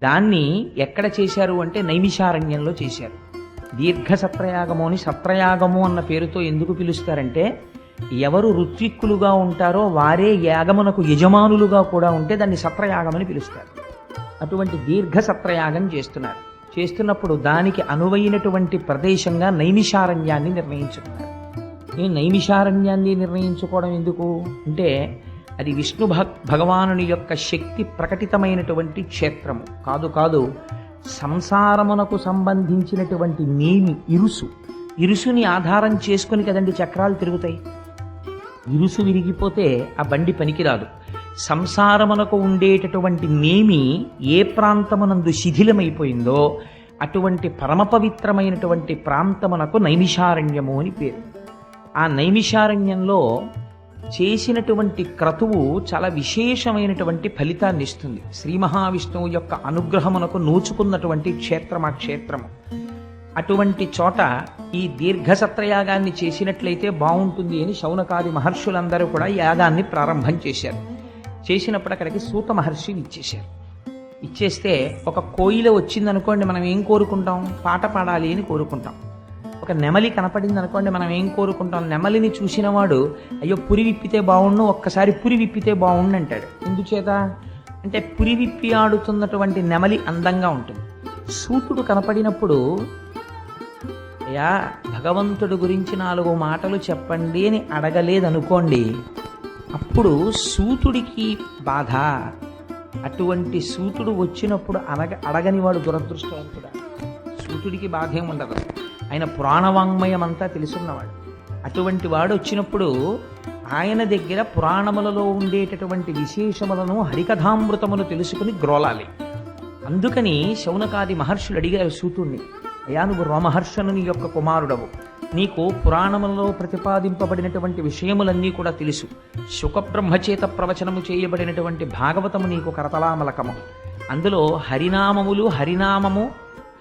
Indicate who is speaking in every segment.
Speaker 1: దాన్ని ఎక్కడ చేశారు అంటే నైమిషారణ్యంలో చేశారు. దీర్ఘ సత్రయాగము అని సత్రయాగము అన్న పేరుతో ఎందుకు పిలుస్తారంటే ఎవరు ఋత్విక్కులుగా ఉంటారో వారే యాగమునకు యజమానులుగా కూడా ఉంటే దాన్ని సత్రయాగమని పిలుస్తారు. అటువంటి దీర్ఘ సత్రయాగం చేస్తున్నప్పుడు దానికి అనువైనటువంటి ప్రదేశంగా నైమిషారణ్యాన్ని నిర్ణయించుకున్నారు. ఈ నైమిషారణ్యాన్ని నిర్ణయించుకోవడం ఎందుకు అంటే అది విష్ణు భగవానుని యొక్క శక్తి ప్రకటితమైనటువంటి క్షేత్రము కాదు. సంసారమునకు సంబంధించినటువంటి నేమి ఇరుసుని ఆధారం చేసుకుని కదండి చక్రాలు తిరుగుతాయి. ఇరుసు విరిగిపోతే ఆ బండి పనికిరాదు. సంసారమునకు ఉండేటటువంటి నేమి ఏ ప్రాంతమునందు శిథిలమైపోయిందో అటువంటి పరమ పవిత్రమైనటువంటి ప్రాంతమునకు నైమిషారణ్యము అని పేరు. ఆ నైమిషారణ్యంలో చేసినటువంటి క్రతువు చాలా విశేషమైనటువంటి ఫలితాన్ని ఇస్తుంది. శ్రీ మహావిష్ణువు యొక్క అనుగ్రహమునకు నోచుకున్నటువంటి క్షేత్రం ఆ క్షేత్రము. అటువంటి చోట ఈ దీర్ఘ సత్రయాగాన్ని చేసినట్లయితే బాగుంటుంది అని శౌనకాది మహర్షులందరూ కూడా యాగాన్ని ప్రారంభం చేశారు. చేసినప్పుడు అక్కడికి సూత మహర్షిని ఇచ్చేస్తే ఒక కోయిల వచ్చిందనుకోండి, మనం ఏం కోరుకుంటాం? పాట పాడాలి అని కోరుకుంటాం. ఒక నెమలి కనపడింది అనుకోండి, మనం ఏం కోరుకుంటాం? నెమలిని చూసినవాడు అయ్యో పురి విప్పితే బాగుండు, ఒక్కసారి పురి విప్పితే బాగుండు అంటాడు. ఎందుచేత అంటే పురి విప్పి ఆడుతున్నటువంటి నెమలి అందంగా ఉంటుంది. సూతుడు కనపడినప్పుడు అయ్యా భగవంతుడి గురించి 4 మాటలు చెప్పండి అని అడగలేదనుకోండి, అప్పుడు సూతుడికి బాధ. అటువంటి సూతుడు వచ్చినప్పుడు అడగని వాడు దురదృష్టవంతుడా. సూతుడికి బాధ ఏమి ఉండదు, ఆయన పురాణవాంగ్మయం అంతా తెలుసున్నవాడు. అటువంటి వాడు వచ్చినప్పుడు ఆయన దగ్గర పురాణములలో ఉండేటటువంటి విశేషములను హరికథామృతమును తెలుసుకుని గ్రోలాలి. అందుకని శౌనకాది మహర్షులు అడిగారు సూతుణ్ణి, అయ్యా నువ్వు రోమహర్షణుని యొక్క కుమారుడవు, నీకు పురాణములలో ప్రతిపాదింపబడినటువంటి విషయములన్నీ కూడా తెలుసు. శుకబ్రహ్మచేత ప్రవచనము చేయబడినటువంటి భాగవతము నీకు కరతలామలకము. అందులో హరినామము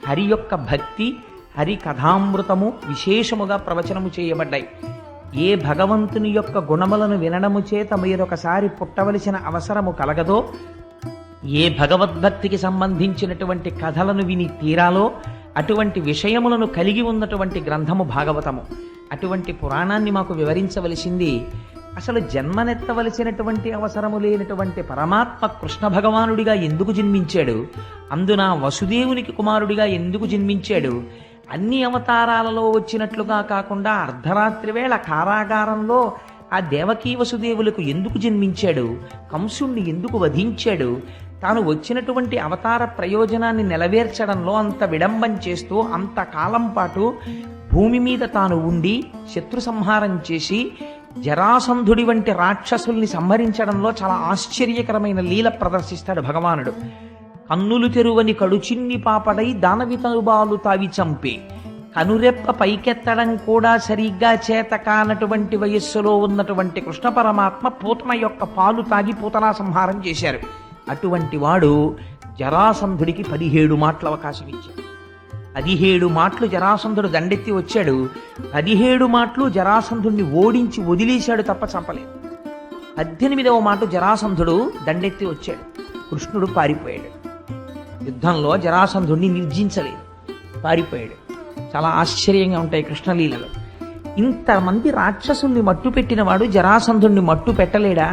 Speaker 1: హరి యొక్క భక్తి హరి కథామృతము విశేషముగా ప్రవచనము చేయబడ్డాయి. ఏ భగవంతుని యొక్క గుణములను వినడము చేత మీరొకసారి పుట్టవలసిన అవసరము కలగదో, ఏ భగవద్భక్తికి సంబంధించినటువంటి కథలను విని తీరాలో అటువంటి విషయములను కలిగి ఉన్నటువంటి గ్రంథము భాగవతము. అటువంటి పురాణాన్ని మాకు వివరించవలసింది. అసలు జన్మనెత్తవలసినటువంటి అవసరము లేనటువంటి పరమాత్మ కృష్ణ భగవానుడిగా ఎందుకు జన్మించాడు? అందున వసుదేవునికి కుమారుడిగా ఎందుకు జన్మించాడు? అన్ని అవతారాలలో వచ్చినట్లుగా కాకుండా అర్ధరాత్రి వేళ కారాగారంలో ఆ దేవకీ వసుదేవులకు ఎందుకు జన్మించాడు? కంసుణ్ణి ఎందుకు వధించాడు? తాను వచ్చినటువంటి అవతార ప్రయోజనాన్ని నెరవేర్చడంలో అంత విడంబం చేస్తూ అంతకాలం పాటు భూమి మీద తాను ఉండి శత్రు సంహారం చేసి జరాసంధుడి వంటి రాక్షసుల్ని సంహరించడంలో చాలా ఆశ్చర్యకరమైన లీల ప్రదర్శిస్తాడు భగవానుడు. కన్నులు తెరువని కడుచిన్ని పాపడై దానవితనుబాలు తావి చంపే, కనురెప్ప పైకెత్తడం కూడా సరిగ్గా చేత కానటువంటి వయస్సులో ఉన్నటువంటి కృష్ణ పరమాత్మ పూతన యొక్క పాలు తాగి పూతనా సంహారం చేశారు. అటువంటి వాడు జరాసంధుడికి 17 మాటలు అవకాశం ఇచ్చాడు. 17 మాటలు జరాసంధుడు దండెత్తి వచ్చాడు. 17 మాటలు జరాసంధుడిని ఓడించి వదిలేశాడు తప్ప చంపలేదు. 18వ మాట జరాసంధుడు దండెత్తి వచ్చాడు, కృష్ణుడు పారిపోయాడు. యుద్ధంలో జరాసంధుడిని నిర్జించలేదు, పారిపోయాడు. చాలా ఆశ్చర్యంగా ఉంటాయి కృష్ణలీలలో. ఇంతమంది రాక్షసుల్ని మట్టు పెట్టినవాడు జరాసంధుడిని మట్టు పెట్టలేడా?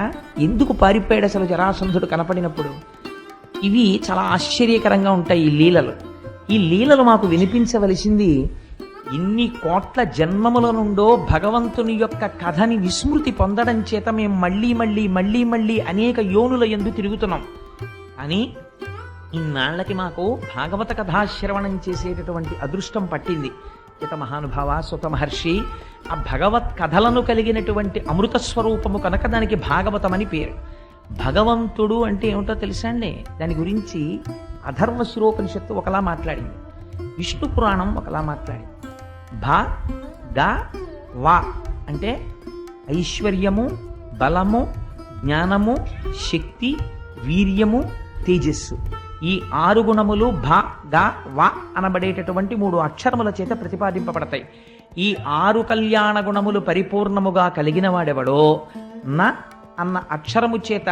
Speaker 1: ఎందుకు పారిపోయాడు అసలు జరాసంధుడు కనపడినప్పుడు? ఇవి చాలా ఆశ్చర్యకరంగా ఉంటాయి ఈ లీలలు. ఈ లీలలు మాకు వినిపించవలసింది. ఇన్ని కోట్ల జన్మముల నుండో భగవంతుని యొక్క కథని విస్మృతి పొందడం చేత మేము మళ్ళీ అనేక యోనుల యందు తిరుగుతున్నాం. అని ఇన్నాళ్లకి మాకు భాగవత కథాశ్రవణం చేసేటటువంటి అదృష్టం పట్టింది. ఇత మహానుభావ సుత మహర్షి ఆ భగవత్ కథలను కలిగినటువంటి అమృత స్వరూపము కనుక దానికి భాగవతమని పేరు. భగవంతుడు అంటే ఏమిటో తెలుసా అండి? దాని గురించి అథర్వశిరోపనిషత్తు ఒకలా మాట్లాడింది, విష్ణు పురాణం ఒకలా మాట్లాడింది. భ ద వా అంటే ఐశ్వర్యము, బలము, జ్ఞానము, శక్తి, వీర్యము, తేజస్సు. ఈ 6 గుణములు భ గ వ అనబడేటటువంటి 3 అక్షరముల చేత ప్రతిపాదింపబడతాయి. ఈ 6 కళ్యాణ గుణములు పరిపూర్ణముగా కలిగిన వాడెవడో న అన్న అక్షరము చేత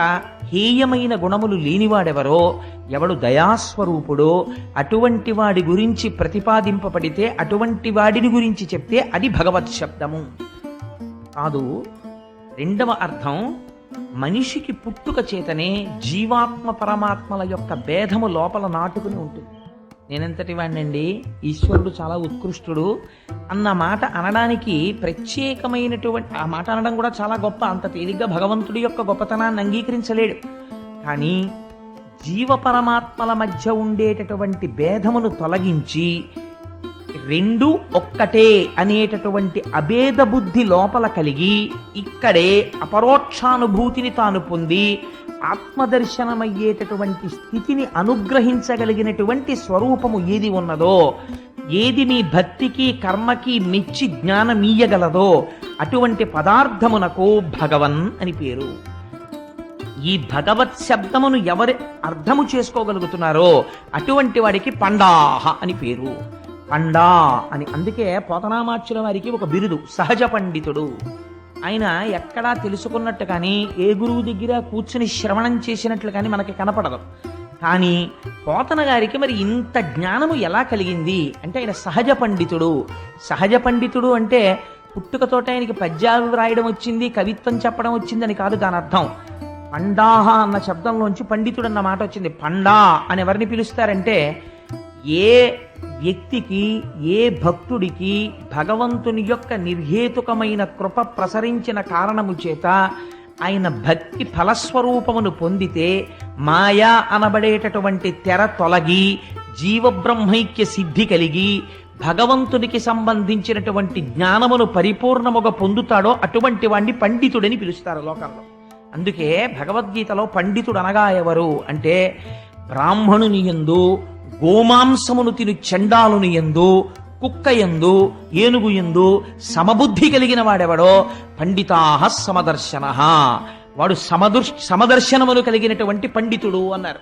Speaker 1: హేయమైన గుణములు లేనివాడెవరో, ఎవడు దయాస్వరూపుడో అటువంటి వాడి గురించి ప్రతిపాదింపబడితే, అటువంటి వాడిని గురించి చెప్తే అది భగవత్ శబ్దము కాదు. రెండవ అర్థం, మనిషికి పుట్టుక చేతనే జీవాత్మ పరమాత్మల యొక్క భేదము లోపల నాటుకుని ఉంటుంది. నేనెంతటి వాడినండి, ఈశ్వరుడు చాలా ఉత్కృష్టుడు అన్న మాట అనడానికి ప్రత్యేకమైనటువంటి ఆ మాట అనడం కూడా చాలా గొప్ప. అంత తేలిగ్గా భగవంతుడి యొక్క గొప్పతనాన్ని అంగీకరించలేడు. కానీ జీవ పరమాత్మల మధ్య ఉండేటటువంటి భేదమును తొలగించి రెండు ఒక్కటే అనేటటువంటి అభేద బుద్ధి లోపల కలిగి ఇక్కడే అపరోక్షానుభూతిని తాను పొంది ఆత్మదర్శనమయ్యేటటువంటి స్థితిని అనుగ్రహించగలిగినటువంటి స్వరూపము ఏది ఉన్నదో, ఏది నీ భక్తికి కర్మకి మెచ్చి జ్ఞానమీయగలదో అటువంటి పదార్థమునకు భగవన్ అని పేరు. ఈ భగవత్ శబ్దమును ఎవరు అర్థము చేసుకోగలుగుతున్నారో అటువంటి వాడికి పండాహ అని పేరు. పండా అని అందుకే పోతనామాచ్యుల వారికి ఒక బిరుదు సహజ పండితుడు. ఆయన ఎక్కడా తెలుసుకున్నట్టు కానీ, ఏ గురువు దగ్గర కూర్చుని శ్రవణం చేసినట్లు కానీ మనకి కనపడదు. కానీ పోతన గారికి మరి ఇంత జ్ఞానము ఎలా కలిగింది అంటే ఆయన సహజ పండితుడు. సహజ పండితుడు అంటే పుట్టుకతోట ఆయనకి పద్యాలు రాయడం వచ్చింది, కవిత్వం చెప్పడం వచ్చిందని కాదు దాని అర్థం. పండాహ అన్న శబ్దంలోంచి పండితుడు అన్న మాట వచ్చింది. పండా అని ఎవరిని పిలుస్తారంటే, ఏ వ్యక్తికి, ఏ భక్తుడికి భగవంతుని యొక్క నిర్హేతుకమైన కృప ప్రసరించిన కారణము చేత ఆయన భక్తి ఫలస్వరూపమును పొందితే మాయా అనబడేటటువంటి తెర తొలగి జీవబ్రహ్మైక్య సిద్ధి కలిగి భగవంతునికి సంబంధించినటువంటి జ్ఞానమును పరిపూర్ణముగా పొందుతాడో అటువంటి వాణ్ణి పండితుడని పిలుస్తారు లోకంలో. అందుకే భగవద్గీతలో పండితుడు అనగా ఎవరు అంటే, బ్రాహ్మణుని యందు, గోమాంసమును తిను చండాలుని యందు, కుక్క యందు, ఏనుగు యందు సమబుద్ధి కలిగిన వాడెవడో పండితాః సమదర్శనః, వాడు సమదర్శనమును కలిగినటువంటి పండితుడు అన్నారు.